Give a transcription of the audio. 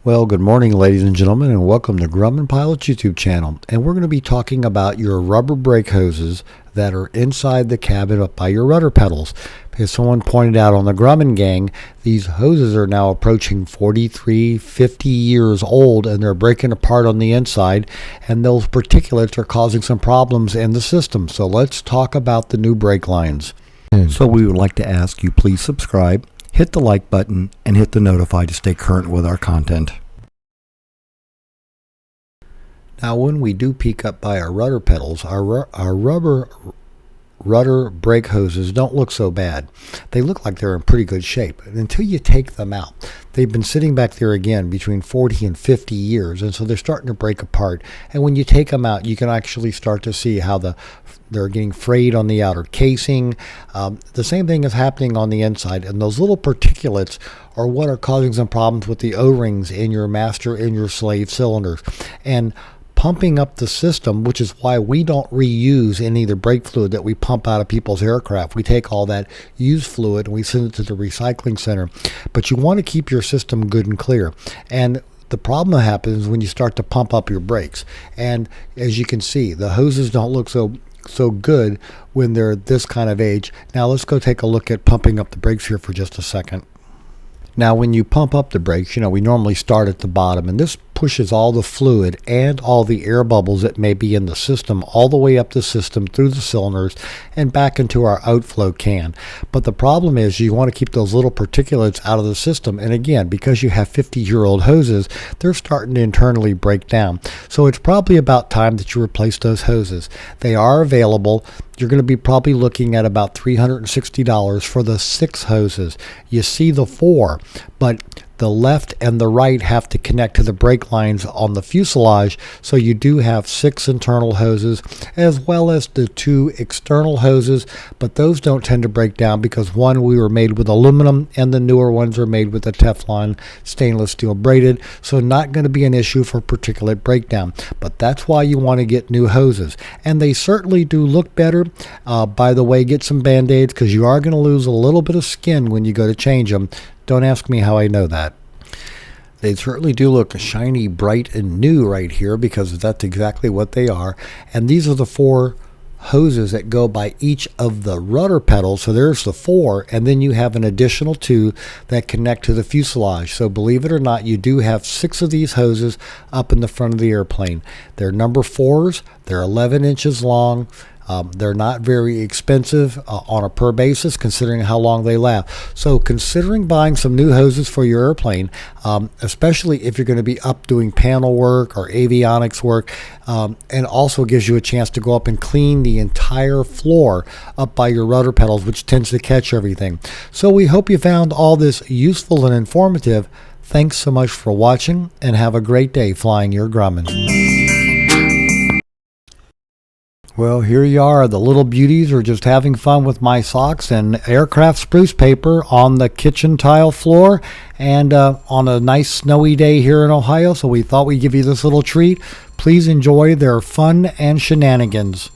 Well, good morning, ladies and gentlemen, and welcome to Grumman Pilot's YouTube channel. And we're going to be talking about your rubber brake hoses that are inside the cabin up by your rudder pedals. Because someone pointed out on the Grumman gang, these hoses are now approaching 43, 50 years old, and they're breaking apart on the inside, and those particulates are causing some problems in the system. So let's talk about the new brake lines. So we would like to ask you, please subscribe, hit the like button, and hit the notify to stay current with our content. Now, when we do peek up by our rudder pedals, our rubber rudder brake hoses don't look so bad. They look like they're in pretty good shape until you take them out. They've been sitting back there again between 40 and 50 years, and so they're starting to break apart. And when you take them out, you can actually start to see how they're getting frayed on the outer casing. The same thing is happening on the inside, and those little particulates are what are causing some problems with the O-rings in your master and your slave cylinders. And pumping up the system, which is why we don't reuse any of the brake fluid that we pump out of people's aircraft. We take all that used fluid and we send it to the recycling center. But you want to keep your system good and clear. And the problem that happens when you start to pump up your brakes. And as you can see, the hoses don't look so good when they're this kind of age. Now let's go take a look at pumping up the brakes here for just a second. Now when you pump up the brakes, we normally start at the bottom, and this pushes all the fluid and all the air bubbles that may be in the system all the way up the system through the cylinders and back into our outflow can. But the problem is you want to keep those little particulates out of the system, and again, because you have 50-year-old hoses, they're starting to internally break down. So it's probably about time that you replace those hoses. They are available. You're going to be probably looking at about $360 for the 6 hoses. You see the 4, but the left and the right have to connect to the brake lines on the fuselage, so you do have 6 internal hoses as well as the 2 external hoses, but those don't tend to break down because one, we were made with aluminum, and the newer ones are made with a Teflon stainless steel braided, so not going to be an issue for particulate breakdown. But that's why you want to get new hoses, and they certainly do look better. By the way, get some band-aids because you are going to lose a little bit of skin when you go to change them. Don't ask me how I know that. They certainly do look shiny, bright, and new right here because that's exactly what they are. And these are the 4 hoses that go by each of the rudder pedals. So there's the 4, and then you have an additional 2 that connect to the fuselage. So believe it or not, you do have 6 of these hoses up in the front of the airplane. They're number 4s. They're 11 inches long. They're not very expensive on a per basis considering how long they last. So considering buying some new hoses for your airplane, especially if you're going to be up doing panel work or avionics work, and also gives you a chance to go up and clean the entire floor up by your rudder pedals, which tends to catch everything. So we hope you found all this useful and informative. Thanks so much for watching, and have a great day flying your Grumman. Well, here you are. The little beauties are just having fun with my socks and aircraft spruce paper on the kitchen tile floor, and on a nice snowy day here in Ohio, so we thought we'd give you this little treat. Please enjoy their fun and shenanigans.